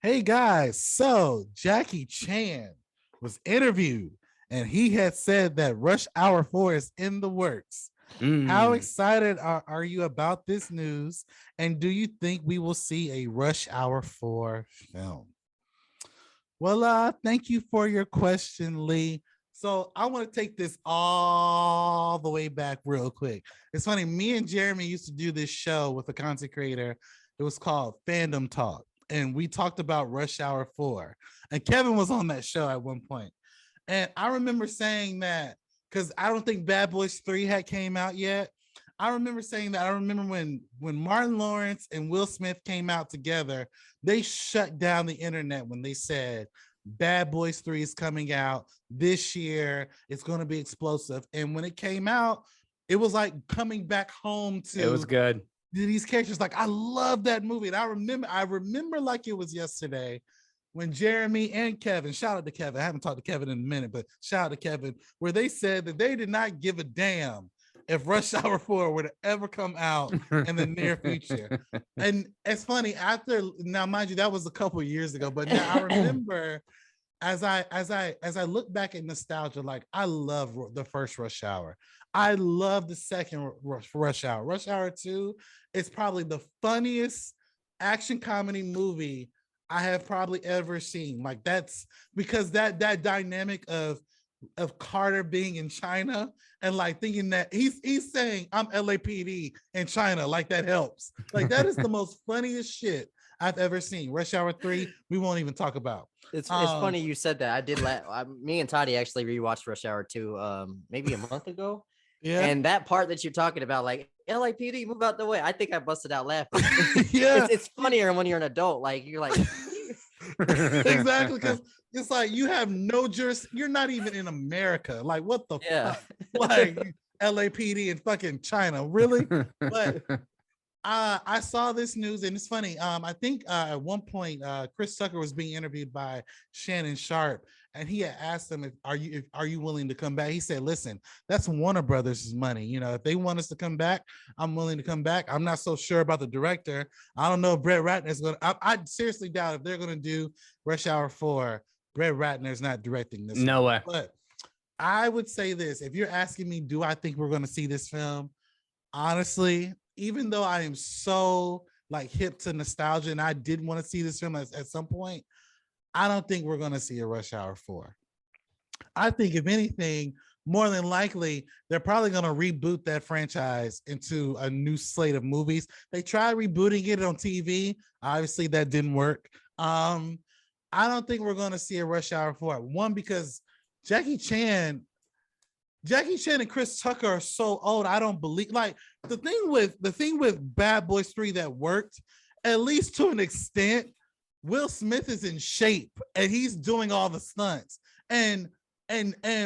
hey guys, so Jackie Chan was interviewed and he had said that Rush Hour 4 is in the works. How excited are you about this news? And do you think we will see a Rush Hour 4 film? Well, thank you for your question, Lee. So I want to take this all the way back real quick. It's funny, me and Jeremy used to do this show with a content creator. It was called Fandom Talk. And we talked about Rush Hour 4. And Kevin was on that show at one point. And I remember saying that, because I don't think Bad Boys 3 had came out yet. I remember saying that. I remember when Martin Lawrence and Will Smith came out together, they shut down the internet when they said Bad Boys 3 is coming out this year. It's going to be explosive. And when it came out, it was like coming back home to... It was good. These characters, like, I love that movie. And I remember like it was yesterday when Jeremy and Kevin, shout out to Kevin, I haven't talked to Kevin in a minute, but shout out to Kevin, where they said that they did not give a damn if Rush Hour 4 were to ever come out in the near future. And it's funny, now mind you, that was a couple of years ago, but now I remember as I look back at nostalgia, like, I love the first Rush Hour. I love the second Rush Hour. Rush Hour 2 is probably the funniest action comedy movie I have probably ever seen. Like, that's because that dynamic of Carter being in China and like thinking that he's saying I'm LAPD in China, like that helps. Like, that is the most funniest shit I've ever seen. Rush Hour 3, we won't even talk about. It's funny you said that. I did me and Toddy actually rewatched Rush Hour 2 maybe a month ago. Yeah. And that part that you're talking about, like, LAPD, move out the way. I think I busted out laughing. Yeah. It's funnier when you're an adult. Like, you're like... Exactly, because it's like you have no you're not even in America. Like, what the fuck? Like, LAPD in fucking China, really? But I saw this news, and it's funny. I think at one point Chris Tucker was being interviewed by Shannon Sharp, and he had asked him, are you willing to come back? He said, listen, that's Warner Brothers' money. You know, if they want us to come back, I'm willing to come back. I'm not so sure about the director. I don't know if Brett Ratner's going to, I seriously doubt if they're going to do Rush Hour 4, Brett Ratner's not directing this. No way. But I would say this, if you're asking me, do I think we're going to see this film? Honestly, even though I am so like hip to nostalgia and I did want to see this film at some point, I don't think we're going to see a Rush Hour 4. I think, if anything, more than likely, they're probably going to reboot that franchise into a new slate of movies. They tried rebooting it on TV. Obviously, that didn't work. I don't think we're going to see a Rush Hour 4. One, because Jackie Chan and Chris Tucker are so old. I don't believe, like, the thing with Bad Boys 3 that worked, at least to an extent, Will Smith is in shape and he's doing all the stunts. And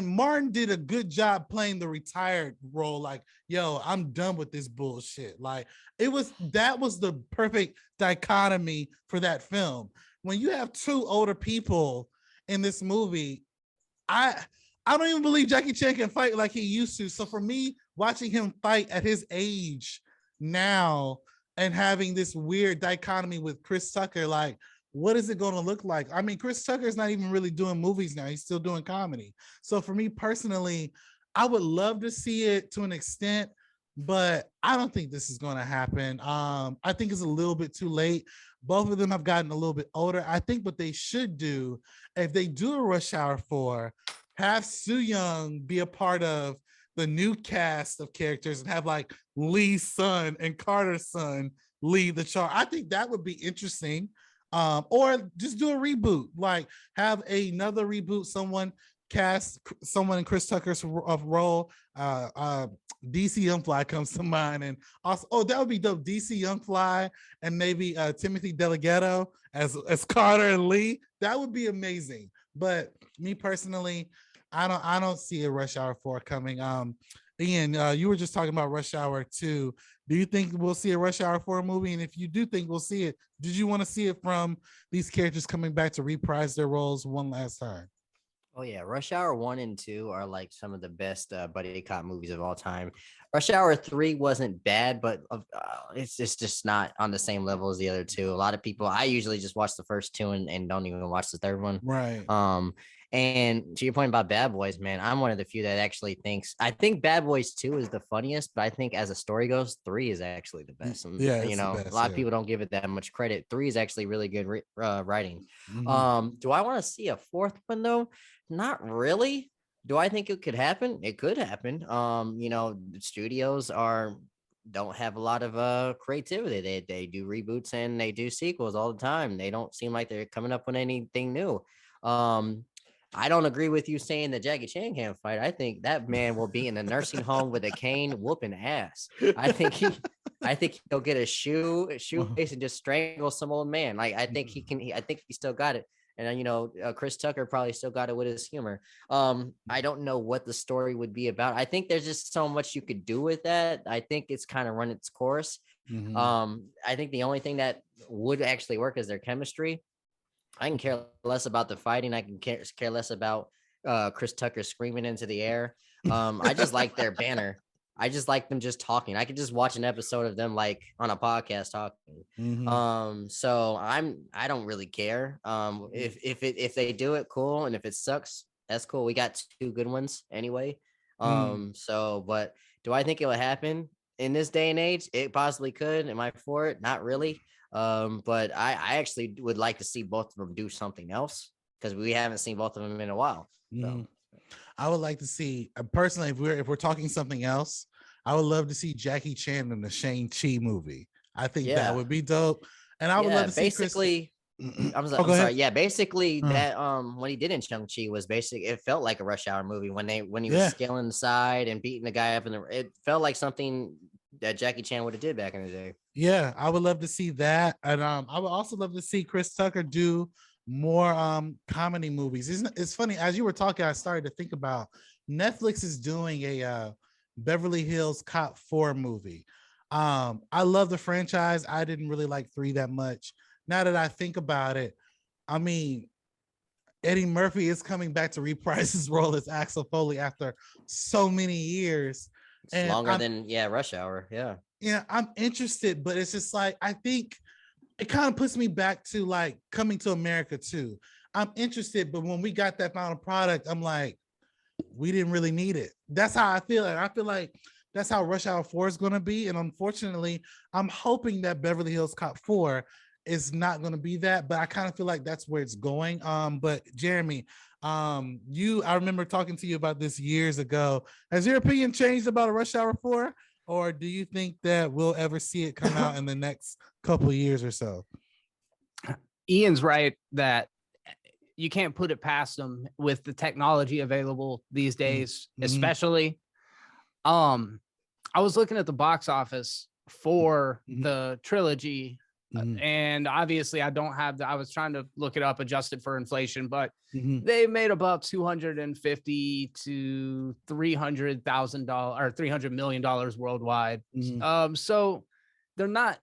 Martin did a good job playing the retired role. Like, yo, I'm done with this bullshit. Like, that was the perfect dichotomy for that film. when you have two older people in this movie, I don't even believe Jackie Chan can fight like he used to. So for me, watching him fight at his age now and having this weird dichotomy with Chris Tucker, like, what is it going to look like? I mean, Chris Tucker is not even really doing movies now. He's still doing comedy. So for me personally, I would love to see it to an extent, but I don't think this is going to happen. I think it's a little bit too late. Both of them have gotten a little bit older. I think what they should do, if they do a Rush Hour 4, have Soo Young be a part of the new cast of characters and have like Lee's son and Carter's son lead the charge. I think that would be interesting. Or just do a reboot, like have another reboot, someone cast someone in Chris Tucker's role. DC Young Fly comes to mind, and also, that would be dope. DC Young Fly and maybe Timothy Delgado as Carter and Lee. That would be amazing. But me personally, I don't see a Rush Hour 4 coming. Ian, you were just talking about Rush Hour 2. Do you think we'll see a Rush Hour 4 movie? And if you do think we'll see it, did you want to see it from these characters coming back to reprise their roles one last time? Oh yeah, Rush Hour 1 and 2 are like some of the best buddy cop movies of all time. Rush Hour 3 wasn't bad, but it's just not on the same level as the other two. A lot of people, I usually just watch the first two and don't even watch the third one. Right. And to your point about Bad Boys, man, I'm one of the few that actually I think Bad Boys 2 is the funniest, but I think as a story goes, 3 is actually the best. And, yeah, you know, best, a lot of people don't give it that much credit. 3 is actually really good writing. Mm-hmm. Do I want to see a fourth one though? Not really. Do I think it could happen? It could happen. You know, studios don't have a lot of creativity. They do reboots and they do sequels all the time. They don't seem like they're coming up with anything new. I don't agree with you saying that Jackie Chan can't fight. I think that man will be in a nursing home with a cane whooping ass. I think he'll get a shoelace and just strangle some old man. Like I think he can. I think he still got it. And you know, Chris Tucker probably still got it with his humor. I don't know what the story would be about. I think there's just so much you could do with that. I think it's kind of run its course. Mm-hmm. I think the only thing that would actually work is their chemistry. I can care less about the fighting. I can care less about Chris Tucker screaming into the air. I just like their banner. I just like them just talking. I could just watch an episode of them like on a podcast talking. Mm-hmm. So I don't really care. If they do it, cool. And if it sucks, that's cool. We got 2 good ones anyway. So, but do I think it will happen in this day and age? It possibly could. Am I for it? Not really. But I actually would like to see both of them do something else because we haven't seen both of them in a while. So. I would like to see personally, if we're talking something else, I would love to see Jackie Chan in the Shang-Chi movie. I think that would be dope. And I would love to see I'm sorry. Yeah, basically that what he did in Shang-Chi was basically it felt like a Rush Hour movie when he was scaling the side and beating the guy up it felt like something that Jackie Chan would have did back in the day. Yeah, I would love to see that. And I would also love to see Chris Tucker do more comedy movies. It's funny, as you were talking, I started to think about Netflix is doing a Beverly Hills Cop 4 movie. I love the franchise. I didn't really like 3 that much. Now that I think about it, I mean, Eddie Murphy is coming back to reprise his role as Axel Foley after so many years. It's longer than Rush Hour. Yeah, I'm interested, but it's just like I think it kind of puts me back to like Coming to America too. I'm interested, but when we got that final product, I'm like, we didn't really need it. That's how I feel. And I feel like that's how Rush Hour 4 is going to be. And unfortunately, I'm hoping that Beverly Hills Cop 4 is not going to be that, but I kind of feel like that's where it's going. But Jeremy, I remember talking to you about this years ago. Has your opinion changed about a Rush Hour 4? Or do you think that we'll ever see it come out in the next couple of years or so? Ian's right that you can't put it past them with the technology available these days, especially. I was looking at the box office for the trilogy, and obviously I don't have I was trying to look it up, adjusted for inflation, but they made about $250 to $300,000 or $300 million worldwide. So they're not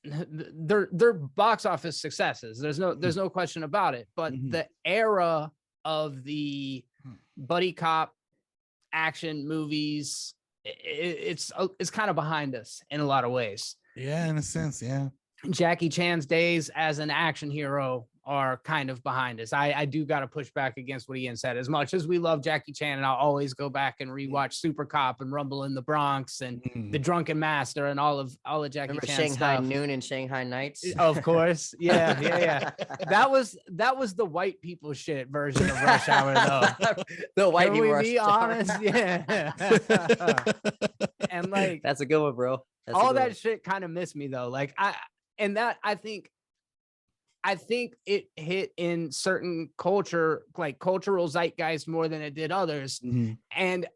they're box office successes. There's no question about it. But the era of the buddy cop action movies, it's kind of behind us in a lot of ways. Yeah, in a sense, yeah. Jackie Chan's days as an action hero are kind of behind us. I do got to push back against what Ian said. As much as we love Jackie Chan, and I'll always go back and rewatch Super Cop and Rumble in the Bronx and The Drunken Master and all of Jackie Chan Shanghai stuff. Noon and Shanghai Nights. Of course, yeah. That was the white people shit version of Rush Hour, though. The white Can people we Rush be Hour. honest? Yeah. And like that's a good one, bro. That's all that shit kind of missed me though. Like I think it hit in certain culture, like cultural zeitgeist more than it did others. And,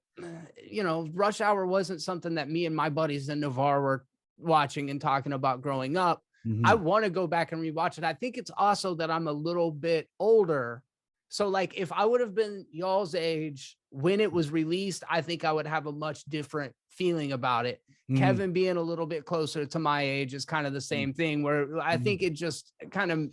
Rush Hour wasn't something that me and my buddies in Navarre were watching and talking about growing up. I want to go back and rewatch it. I think it's also that I'm a little bit older. So like if I would have been y'all's age when it was released, I think I would have a much different feeling about it. Kevin being a little bit closer to my age is kind of the same thing, where I think it just kind of,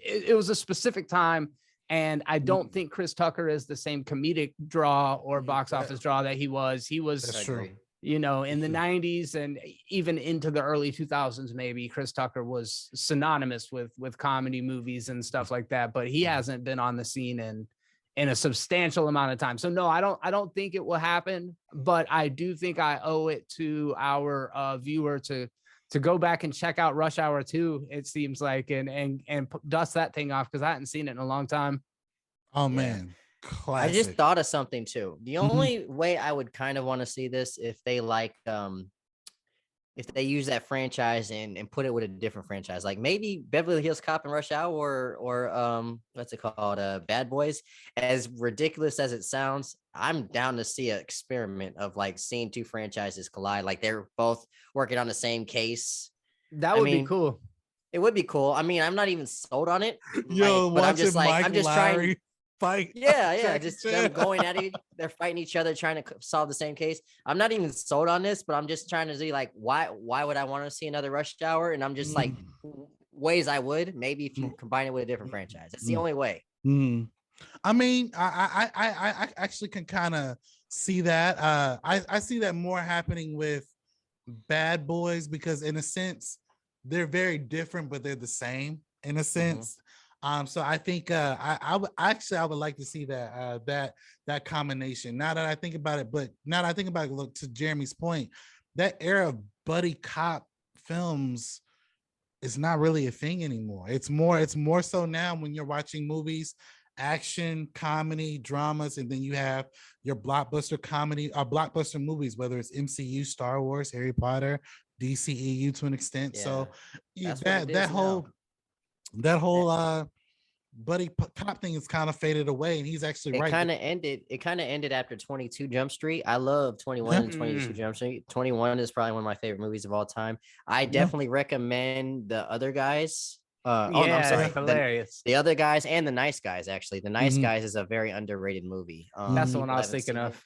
it was a specific time. And I don't think Chris Tucker is the same comedic draw or box office draw that he was. He was, That's true. in the 90s and even into the early 2000s, maybe Chris Tucker was synonymous with comedy movies and stuff like that, but he hasn't been on the scene in a substantial amount of time. So no, I don't think it will happen, but I do think I owe it to our viewer to go back and check out Rush Hour 2, it seems like, and dust that thing off, because I hadn't seen it in a long time. Oh man. Classic. I just thought of something too. The only way I would kind of want to see this if they if they use that franchise and put it with a different franchise, like maybe Beverly Hills Cop and Rush Hour or what's it called? Bad Boys. As ridiculous as it sounds, I'm down to see an experiment of like seeing two franchises collide. Like they're both working on the same case. That would be cool. It would be cool. I mean, I'm not even sold on it. Yo, but I'm just like, Mike I'm just Lowry trying. Fight. Yeah, just them going at it. They're fighting each other, trying to solve the same case. I'm not even sold on this, but I'm just trying to see like why would I want to see another Rush Hour? And I'm just like ways I would maybe if you combine it with a different franchise. It's the only way. I mean, I actually can kind of see that. I see that more happening with Bad Boys because in a sense they're very different, but they're the same in a sense. So I think I would like to see that combination. Now that I think about it, look, to Jeremy's point, that era of buddy cop films is not really a thing anymore. It's more so now when you're watching movies, action, comedy, dramas, and then you have your blockbuster comedy or blockbuster movies, whether it's MCU, Star Wars, Harry Potter, DCEU to an extent. Yeah, so that whole buddy cop thing is kind of faded away, and he's actually right. It kind of ended after 22 Jump Street. I love 21 and 22 Jump Street. 21 is probably one of my favorite movies of all time. I definitely recommend The Other Guys. I'm sorry, hilarious. The Other Guys and The Nice Guys. Actually, The Nice Guys is a very underrated movie. That's the one I was thinking of.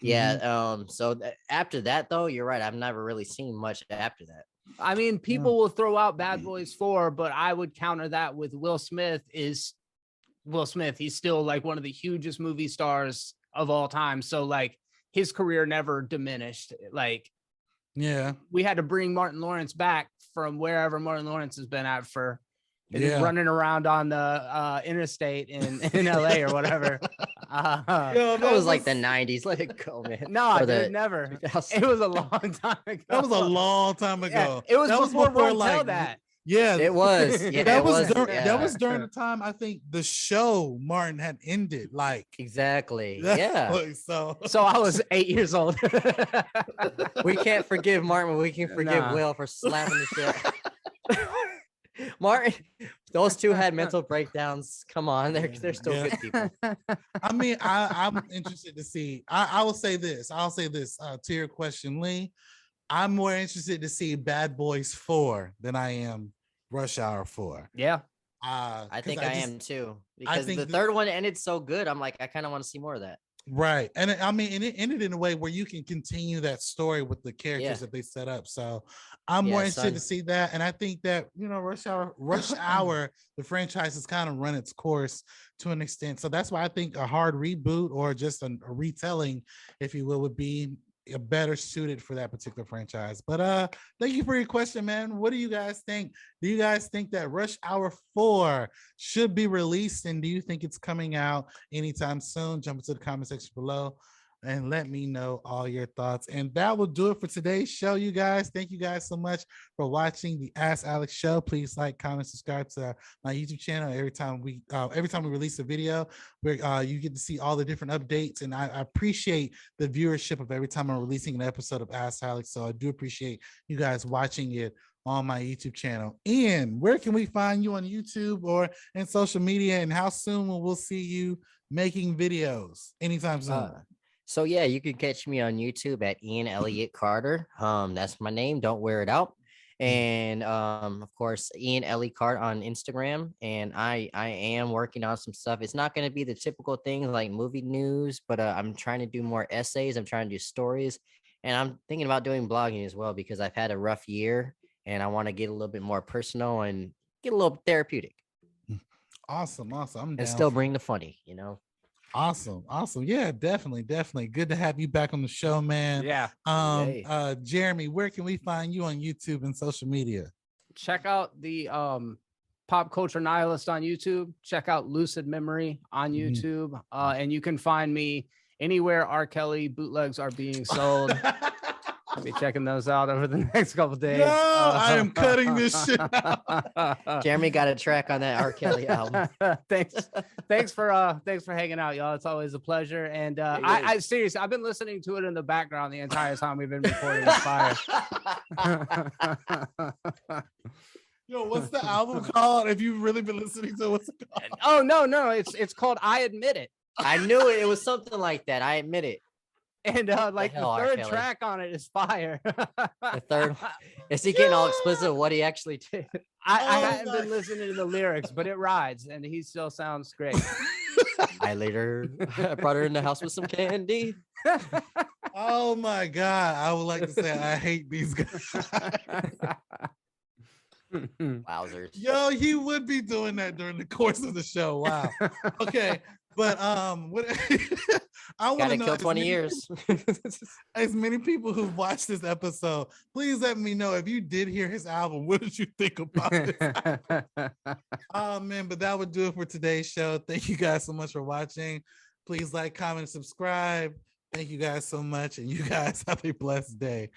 Yeah. So after that, though, you're right. I've never really seen much after that. I mean, people will throw out Bad Boys 4, but I would counter that with Will Smith. He's still like one of the hugest movie stars of all time. So like his career never diminished. Like, we had to bring Martin Lawrence back from wherever Martin Lawrence has been at for running around on the interstate in LA or whatever. That was like the 90s. Let it go, man. No, never. It was a long time ago. That was a long time ago. Yeah, it was before Won't like, Tell That. Yeah, it was. Yeah, that was during the time I think the show Martin had ended. Like exactly. Yeah. So I was 8 years old. We can't forgive Martin, but we can forgive Will for slapping the shit. Martin, those two had mental breakdowns. Come on, they're still good people. I mean, I'm interested to see. I will say this. To your question, Lee. I'm more interested to see Bad Boys 4 than I am Rush Hour 4. Yeah. I think I am too. Because the third one ended so good. I'm like, I kind of want to see more of that. Right. And I mean, and it ended in a way where you can continue that story with the characters that they set up. So I'm more interested to see that. And I think that, Rush Hour, the franchise has kind of run its course to an extent. So that's why I think a hard reboot or just a retelling, if you will, would be a better suited for that particular franchise. But thank you for your question, man. What do you guys think? Do you guys think that Rush Hour 4 should be released, and do you think it's coming out anytime soon? Jump into the comment section below and let me know all your thoughts. And that will do it for today's show, you guys. Thank you guys so much for watching the Ask Alex show. Please like, comment, subscribe to my YouTube channel. Every time we release a video, where you get to see all the different updates. And I appreciate the viewership of every time I'm releasing an episode of Ask Alex. So I do appreciate you guys watching it on my YouTube channel. And where can we find you on YouTube or in social media? And how soon will we see you making videos? Anytime soon. So yeah, you can catch me on YouTube at Ian Elliott Carter. That's my name. Don't wear it out. And of course, Ian Elliott Carter on Instagram. And I am working on some stuff. It's not going to be the typical things like movie news, but I'm trying to do more essays. I'm trying to do stories, and I'm thinking about doing blogging as well because I've had a rough year and I want to get a little bit more personal and get a little therapeutic. Awesome. I'm down. And still bring the funny, Awesome. Yeah, definitely. Good to have you back on the show, man. Yeah. Jeremy, where can we find you on YouTube and social media? Check out the Pop Culture Nihilist on YouTube. Check out Lucid Memory on YouTube. And you can find me anywhere RKelly bootlegs are being sold. I'll be checking those out over the next couple of days. No, I am cutting this shit out. Jeremy got a track on that RKelly album. Thanks for hanging out, y'all. It's always a pleasure. And I seriously, I've been listening to it in the background the entire time we've been recording this fire. Yo, what's the album called? If you've really been listening to it, what's it called? Oh no, it's called I Admit It. I knew it. It was something like that. I admit it. And the third track on it is fire. The third, is he getting all explicit what he actually did? I haven't been listening to the lyrics, but it rides, and he still sounds great. I later brought her in the house with some candy. Oh my God. I would like to say I hate these guys. Wowzers. Yo, he would be doing that during the course of the show. Wow. Okay. But what I want to know, kill 20 years. As many people who've watched this episode, please let me know if you did hear his album. What did you think about it? Oh man, but that would do it for today's show. Thank you guys so much for watching. Please like, comment, subscribe. Thank you guys so much, and you guys have a blessed day.